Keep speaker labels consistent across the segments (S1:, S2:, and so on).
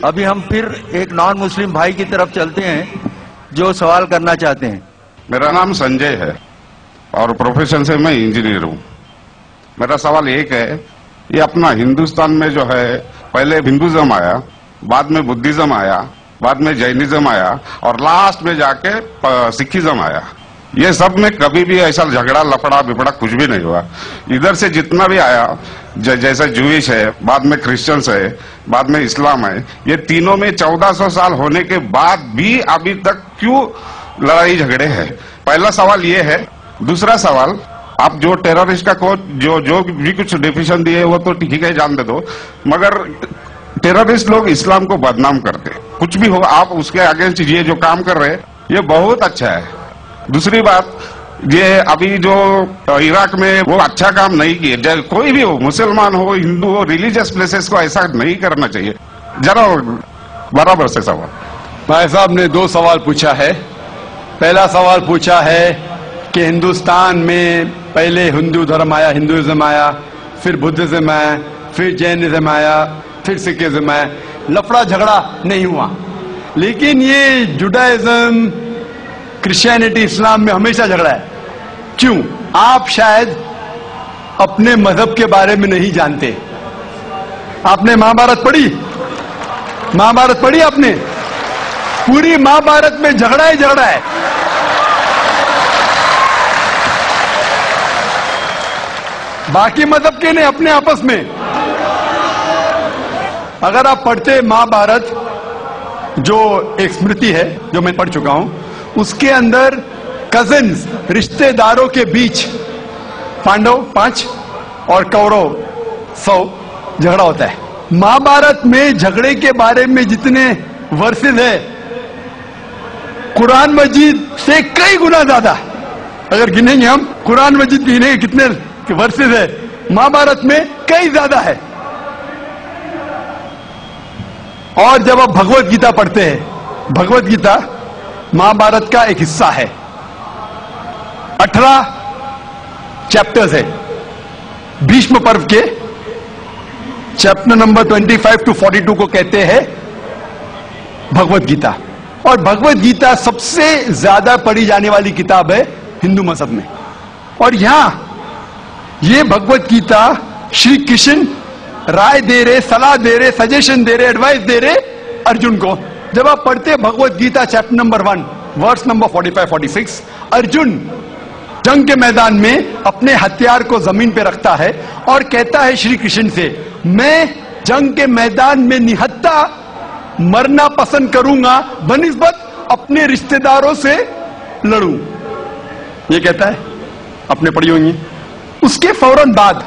S1: अभी हम फिर एक नॉन मुस्लिम भाई की तरफ चलते हैं जो सवाल करना चाहते हैं।
S2: मेरा नाम संजय है और प्रोफेशन से मैं इंजीनियर हूँ। मेरा सवाल एक है, ये अपना हिंदुस्तान में जो है पहले हिंदुज्म आया, बाद में बुद्धिज्म आया, बाद में जैनिज्म आया और लास्ट में जाके सिखिज्म आया। ये सब में कभी भी ऐसा झगड़ा लफड़ा बिफड़ा कुछ भी नहीं हुआ। इधर से जितना भी आया, जैसे जूइश है, बाद में क्रिश्चियंस है, बाद में इस्लाम है, ये तीनों में 1400 साल होने के बाद भी अभी तक क्यों लड़ाई झगड़े हैं? पहला सवाल ये है। दूसरा सवाल, आप जो टेररिस्ट का को जो भी कुछ डिफिनेशन दिए वो तो ठीक है, जान दे दो, मगर टेररिस्ट लोग इस्लाम को बदनाम करते। कुछ भी हो, आप उसके अगेंस्ट ये जो काम कर रहे हैं ये बहुत अच्छा है। दूसरी बात, ये अभी जो इराक में वो अच्छा काम नहीं किए, कोई भी हो, मुसलमान हो, हिंदू हो, रिलीजियस प्लेसेस को ऐसा नहीं करना चाहिए। जरा बराबर से सवाल।
S3: भाई साहब ने 2 सवाल पूछा है। पहला सवाल पूछा है कि हिंदुस्तान में पहले हिंदू धर्म आया, हिंदुइज्म आया, फिर बुद्धिज्म आया, फिर जैनिज्म आया, फिर सिखिज्म आया। लफड़ा झगड़ा नहीं हुआ, लेकिन ये जुडाइज्म, क्रिश्चियनिटी, इस्लाम में हमेशा झगड़ा है। क्यों? आप शायद अपने मजहब के बारे में नहीं जानते। आपने महाभारत पढ़ी? महाभारत पढ़ी आपने? पूरी महाभारत में झगड़ा ही झगड़ा है। बाकी मजहब के नहीं, अपने आपस में। अगर आप पढ़ते महाभारत, जो एक स्मृति है जो मैं पढ़ चुका हूं, उसके अंदर कजिन्स, रिश्तेदारों के बीच पांडव 5 और कौरव 100 झगड़ा होता है। महाभारत में झगड़े के बारे में जितने वर्सेस है, कुरान मजीद से कई गुना ज्यादा। अगर गिनेंगे हम, कुरान मजीद गिनेंगे कितने वर्सेस है, महाभारत में कई ज्यादा है। और जब आप भगवत गीता पढ़ते हैं, भगवत गीता महाभारत का एक हिस्सा है। 18 चैप्टर्स है। भीष्म पर्व के चैप्टर नंबर 25 to 42 को कहते हैं भगवत गीता। और भगवत गीता सबसे ज्यादा पढ़ी जाने वाली किताब है हिंदू मजहब में। और यहां ये भगवत गीता श्री कृष्ण राय दे रहे, सलाह दे रहे, सजेशन दे रहे, एडवाइस दे रहे अर्जुन को। जब आप पढ़ते Bhagavad Gita chapter number 1 verse number 45-46, Arjun जंग के मैदान में अपने हथियार को जमीन पे रखता है और कहता है श्री कृष्ण से, मैं जंग के मैदान में निहत्था मरना पसंद करूंगा बनिस्बत अपने रिश्तेदारों से लड़ूं। ये कहता है, अपने पढ़ी होंगी। उसके फौरन बाद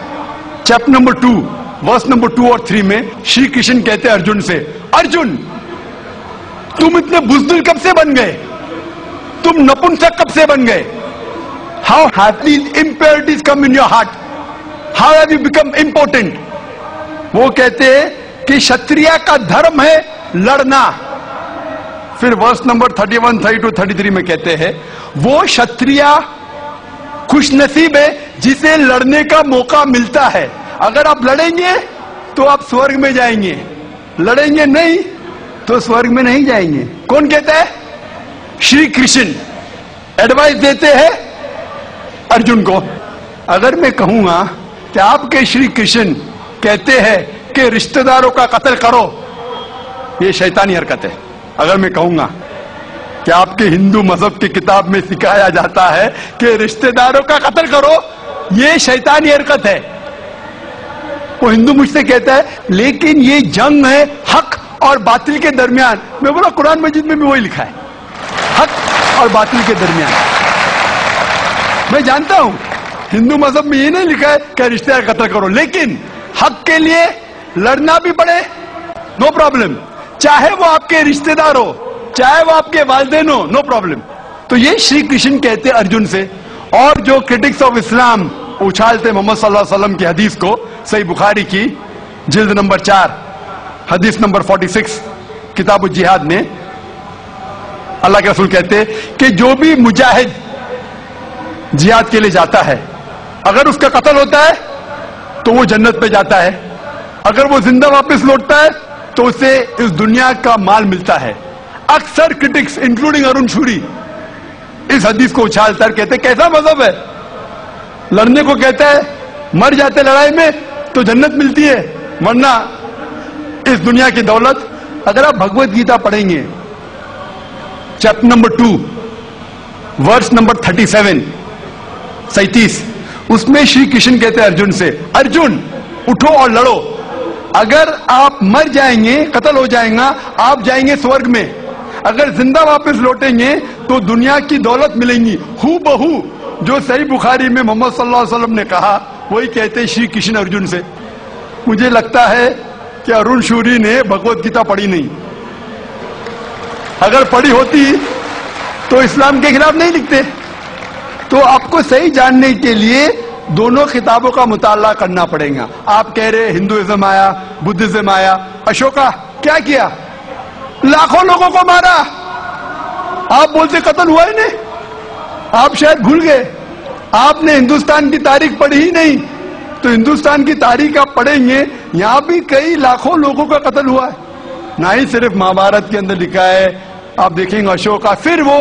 S3: चैप्टर नंबर 2 वर्स नंबर 2 और 3 में श्री कृष्ण कहते हैं अर्जुन से, अर्जुन तुम इतने बुज़दिल कब से बन गए? तुम नपुंसक कब से बन गए? How have these impurities come in your heart? How have you become important? वो कहते हैं कि क्षत्रिय का धर्म है लड़ना। फिर वर्स नंबर 31, 32, 33 में कहते हैं, वो क्षत्रिय खुशनसीब है जिसे लड़ने का मौका मिलता है। अगर आप लड़ेंगे तो आप स्वर्ग में जाएंगे, लड़ेंगे नहीं तो स्वर्ग में नहीं जाएंगे। कौन कहता है? श्री कृष्ण एडवाइस देते हैं अर्जुन को। अगर मैं कहूंगा कि आपके श्री कृष्ण कहते हैं कि रिश्तेदारों का कत्ल करो, ये शैतानी हरकत है। अगर मैं कहूंगा कि आपके हिंदू मजहब की किताब में सिखाया जाता है कि रिश्तेदारों का कत्ल करो, ये शैतानी हरकत है। वो हिंदू मुझसे कहता है लेकिन ये जंग है हक और बातिल के दरमियान। मैं बोला कुरान मजीद में भी वही लिखा है, हक और बातिल के दरमियान। मैं जानता हूं हिंदू मजहब में ये नहीं लिखा है कि रिश्तेदार कत्ल करो, लेकिन हक के लिए लड़ना भी पड़े, नो प्रॉब्लम। चाहे वो आपके रिश्तेदार हो, चाहे वो आपके वालिदैन हो, नो प्रॉब्लम। तो ये श्री कृष्ण कहते अर्जुन से। और जो क्रिटिक्स ऑफ इस्लाम उछालते मोहम्मद सल्लल्लाहु अलैहि वसल्लम की हदीस को, सही बुखारी की जिल्द नंबर 4 हदीस नंबर 46 किताब जिहाद में अल्लाह के रसूल कहते कि जो भी मुजाहिद जिहाद के लिए जाता है, अगर उसका कत्ल होता है तो वो जन्नत पे जाता है, अगर वो जिंदा वापस लौटता है तो उसे इस दुनिया का माल मिलता है। अक्सर क्रिटिक्स इंक्लूडिंग अरुण शूरी इस हदीस को उछालकर कहते कैसा मजहब है, लड़ने को कहता है, मर जाते लड़ाई में तो जन्नत मिलती है, वरना इस दुनिया की दौलत। अगर आप भगवत गीता पढ़ेंगे चैप्टर नंबर 2 वर्स नंबर 37, उसमें श्री कृष्ण कहते हैं अर्जुन से, अर्जुन उठो और लड़ो, अगर आप मर जाएंगे, कत्ल हो जाएगा, आप जाएंगे स्वर्ग में, अगर जिंदा वापस लौटेंगे तो दुनिया की दौलत मिलेंगी। हू बहू जो सही बुखारी में मोहम्मद सल्लल्लाहु अलैहि वसल्लम ने कहा वही कहते श्री कृष्ण अर्जुन से। मुझे लगता है कि अरुण शूरी ने भगवत गीता पढ़ी नहीं, अगर पढ़ी होती तो इस्लाम के खिलाफ नहीं लिखते। तो आपको सही जानने के लिए दोनों किताबों का मुताला करना पड़ेगा। आप कह रहे हिंदुइज्म आया, बुद्धिज्म आया, अशोका क्या किया, लाखों लोगों को मारा, आप बोलते कत्ल हुआ ही नहीं, आप शायद भूल गए, आपने हिंदुस्तान की तारीख पढ़ी ही नहीं। तो हिंदुस्तान की तारीख आप पढ़ेंगे, यहां भी कई लाखों लोगों का कत्ल हुआ है, ना ही सिर्फ महाभारत के अंदर लिखा है। आप देखेंगे अशोका फिर वो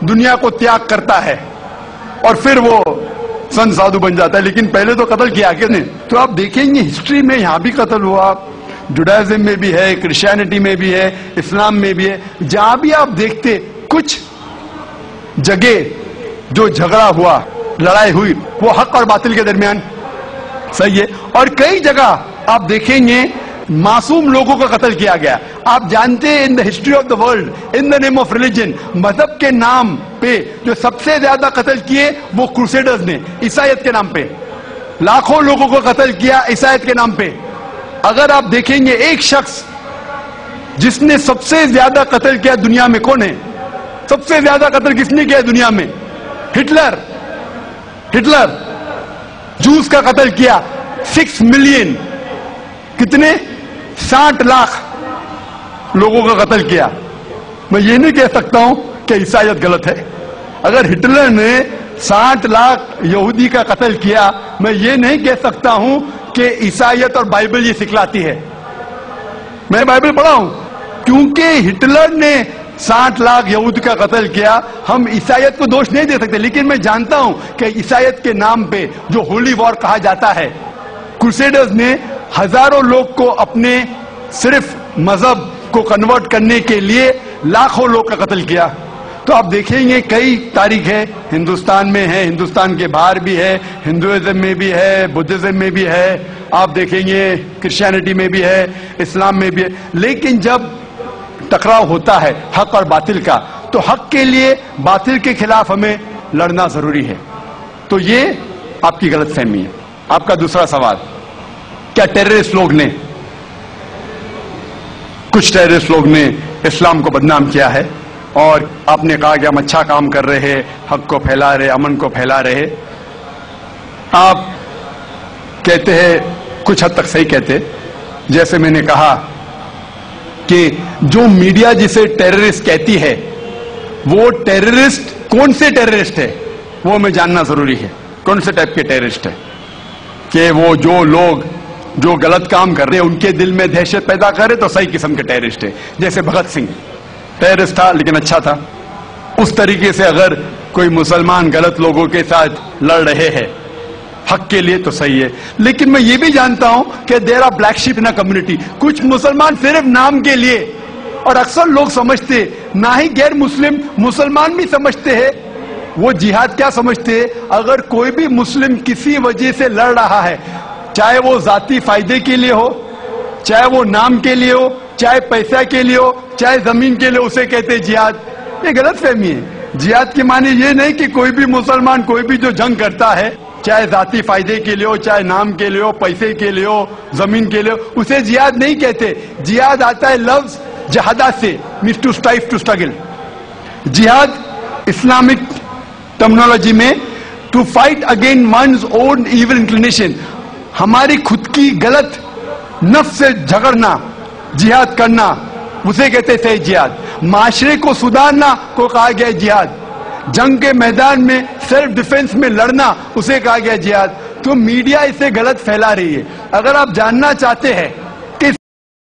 S3: दुनिया को त्याग करता है और फिर वो संत साधु बन जाता है, लेकिन पहले तो कत्ल किया किसने। तो आप देखेंगे हिस्ट्री में यहां भी कत्ल हुआ, जुडाइज्म में भी है, क्रिश्चियनिटी में भी है, इस्लाम में भी है। जहां भी आप देखते कुछ जगह जो झगड़ा हुआ, लड़ाई हुई, वो हक और बातिल के दरमियान, सही है। और कई जगह आप देखेंगे मासूम लोगों का कत्ल किया गया। आप जानते हैं in the history of the world in the name of religion, मजहब के नाम पे जो सबसे ज्यादा कत्ल किए वो क्रूसेडर्स ने, ईसाईयत के नाम पे लाखों लोगों को कत्ल किया, ईसाईयत के नाम पे। अगर आप देखेंगे एक शख्स जिसने सबसे ज्यादा कत्ल किया दुनिया में, कौन है? सबसे ज्यादा कत्ल किसने किया दुनिया में? हिटलर। हिटलर जूस का कत्ल किया, 6 मिलियन, कितने 60 लाख लोगों का कत्ल किया। मैं ये नहीं कह सकता हूं कि ईसाईयत गलत है। अगर हिटलर ने 60 लाख यहूदी का कत्ल किया, मैं ये नहीं कह सकता हूं कि ईसाईयत और बाइबल ये सिखलाती है। मैं बाइबल पढ़ा हूं, क्योंकि हिटलर ने 60 लाख यहूद का कत्ल किया, हम ईसाईयत को दोष नहीं दे सकते। लेकिन मैं जानता हूं कि ईसाईयत के नाम पे जो होली वॉर कहा जाता है, क्रूसेडर्स ने हजारों लोग को अपने सिर्फ मजहब को कन्वर्ट करने के लिए लाखों लोग का कत्ल किया। तो आप देखेंगे कई तारीख है, हिंदुस्तान में है, हिंदुस्तान के बाहर भी है, हिंदुइज्म में भी है, बुद्धिज्म में भी है, आप देखेंगे क्रिश्चियनिटी में भी है, इस्लाम में भी है। लेकिन जब टकराव होता है हक और बातिल का, तो हक के लिए बातिल के खिलाफ हमें लड़ना जरूरी है। तो ये आपकी गलतफहमी है। आपका दूसरा सवाल, क्या टेररिस्ट लोग ने, कुछ टेररिस्ट लोग ने इस्लाम को बदनाम किया है और आपने कहा कि हम अच्छा काम कर रहे हैं, हक को फैला रहे, अमन को फैला रहे। आप कहते हैं, कुछ हद तक सही कहते, जैसे मैंने कहा कि जो मीडिया जिसे टेररिस्ट कहती है, वो टेररिस्ट कौन से टेररिस्ट है वो हमें जानना जरूरी है। कौन से टाइप के टेररिस्ट है, कि वो जो लोग जो गलत काम कर रहे हैं उनके दिल में दहशत पैदा करे तो सही किस्म के टेररिस्ट है। जैसे भगत सिंह टेररिस्ट था लेकिन अच्छा था, उस तरीके से अगर कोई मुसलमान गलत लोगों के साथ लड़ रहे हैं हक के लिए तो सही है। लेकिन मैं ये भी जानता हूं कि there are black sheep in a community, कुछ मुसलमान सिर्फ नाम के लिए, और अक्सर लोग समझते, ना ही गैर मुस्लिम, मुसलमान भी समझते हैं, वो जिहाद क्या समझते हैं, अगर कोई भी मुस्लिम किसी वजह से लड़ रहा है, चाहे वो जाती फायदे के लिए हो, चाहे वो नाम के लिए हो, चाहे पैसा के लिए हो, चाहे जमीन के लिए, उसे कहते जिहाद। ये गलत फहमी है। जिहाद की माने ये नहीं कि कोई भी मुसलमान कोई भी जो जंग करता है, चाहे जाती फायदे के लिए हो, चाहे नाम के लिए हो, पैसे के लिए हो, जमीन के लिए हो, उसे जिहाद नहीं कहते। जिहाद आता है लफ्ज जहादा से, means to strive, to struggle. जिहाद इस्लामिक टर्मिनोलॉजी में to fight against one's own evil inclination, हमारी खुद की गलत नफ्स से झगड़ना, जिहाद करना, उसे कहते थे जिहाद। माशरे को सुधारना को कहा गया जिहाद। जंग के मैदान में सेल्फ डिफेंस में लड़ना, उसे कहा गया जिहाद। तो मीडिया इसे गलत फैला रही है। अगर आप जानना चाहते हैं